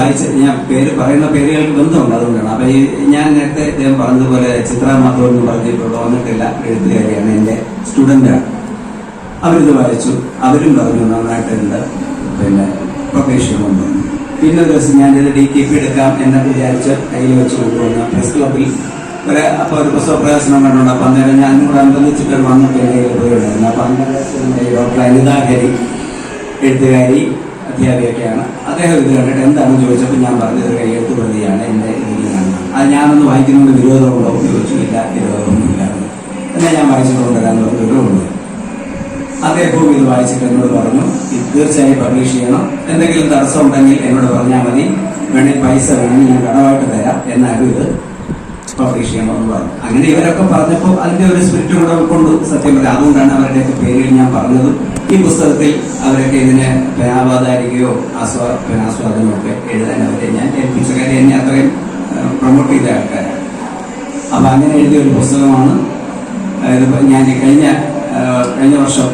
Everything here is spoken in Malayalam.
വായിച്ച് ഞാൻ പറയുന്ന പേരുകൾക്ക് ബന്ധമുണ്ട്, അതുകൊണ്ടാണ്. അപ്പൊ ഞാൻ നേരത്തെ ഇദ്ദേഹം പറഞ്ഞതുപോലെ ചിത്ര മാധവൻ എന്ന് പറഞ്ഞിട്ടുള്ള വന്നിട്ടില്ല എഴുത്തുകാരിയാണ്, എന്റെ സ്റ്റുഡന്റാണ്. അവരിത് വായിച്ചു, അവരും പറഞ്ഞു നന്നായിട്ടുണ്ട്, പിന്നെ പബ്ലിഷ് ചെയ്യണമെന്ന്. പിന്നെ ഒരു ദിവസം ഞാനിത് DTP എടുക്കാം എന്നൊക്കെ വിചാരിച്ച് കയ്യിൽ വെച്ച് കൊണ്ടുവന്ന പ്രസ് ക്ലബിൽ അപ്പോൾ ഒരു പുസ്തക പ്രകാശനം കണ്ടുണ്ട്. അപ്പൊ അന്നേരം ഞാൻ കൂടെ അനുബന്ധിച്ചിട്ട് വന്ന പേരുകൾ പോയിട്ടുണ്ടായിരുന്നു. അപ്പൊ അന്നേരം ഡോക്ടർ അനിതാ ഹരി, എഴുത്തുകാരി, അധ്യാപികയൊക്കെയാണ്. അദ്ദേഹം ഇത് കണ്ടിട്ട് എന്താണെന്ന് ചോദിച്ചപ്പോൾ ഞാൻ പറഞ്ഞത് എഴുത്ത് പ്രതിയാണ്, എന്റെ ഇതിലാണ്. അത് ഞാനൊന്ന് വായിക്കുന്നതുകൊണ്ട് വിരോധമുണ്ടോ എന്ന് ചോദിച്ചില്ല. വിരോധമൊന്നുമില്ലായിരുന്നു. എന്നാൽ ഞാൻ വായിച്ചിട്ടുണ്ടാകാന്ന് പറഞ്ഞ വിരോധമുണ്ട്. അദ്ദേഹവും ഇത് വായിച്ചിട്ട് എന്നോട് പറഞ്ഞു തീർച്ചയായും പബ്ലിഷ് ചെയ്യണം, എന്തെങ്കിലും തടസ്സം ഉണ്ടെങ്കിൽ എന്നോട് പറഞ്ഞാൽ മതി, വേണമെങ്കിൽ പൈസ വേണമെങ്കിൽ ഞാൻ കടമായിട്ട് തരാം, എന്നാലും ഇത് പബ്ലിഷ് ചെയ്യണമെന്ന് പറഞ്ഞു. അങ്ങനെ ഇവരൊക്കെ പറഞ്ഞപ്പോൾ അതിന്റെ ഒരു സ്പിരിറ്റ് കൂടെ കൊണ്ട് സത്യം പറയാം. അതുകൊണ്ടാണ് അവരുടെയൊക്കെ പേരിൽ ഞാൻ പറഞ്ഞതും. ഈ പുസ്തകത്തിൽ അവരൊക്കെ ഇതിനെ അവതാരികയോ ആസ്വാദനമോ ഒക്കെ എഴുതാൻ അവരെ ഞാൻ ഏൽപ്പിച്ച കാര്യം എന്നെ അത്രയും പ്രൊമോട്ട് ചെയ്ത ആൾക്കാരാണ്. അപ്പൊ അങ്ങനെ എഴുതിയ ഒരു പുസ്തകമാണ്. ഞാൻ കഴിഞ്ഞ വർഷം